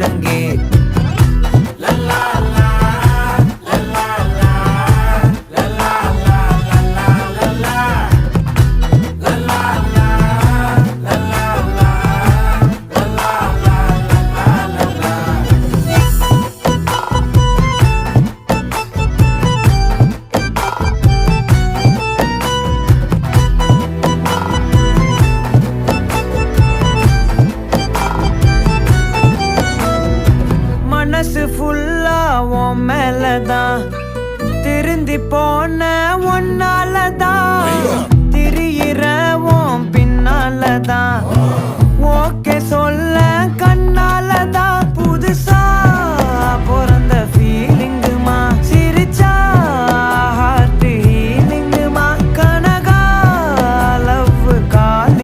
முழங்கே. மனசு ஃபுல்லா உன் மேலதான், திருந்தி போன ஒன்னாலதான், திரியிற உன் பின்னாலதான், ஓகே சொல்ல கண்ணாலதான்,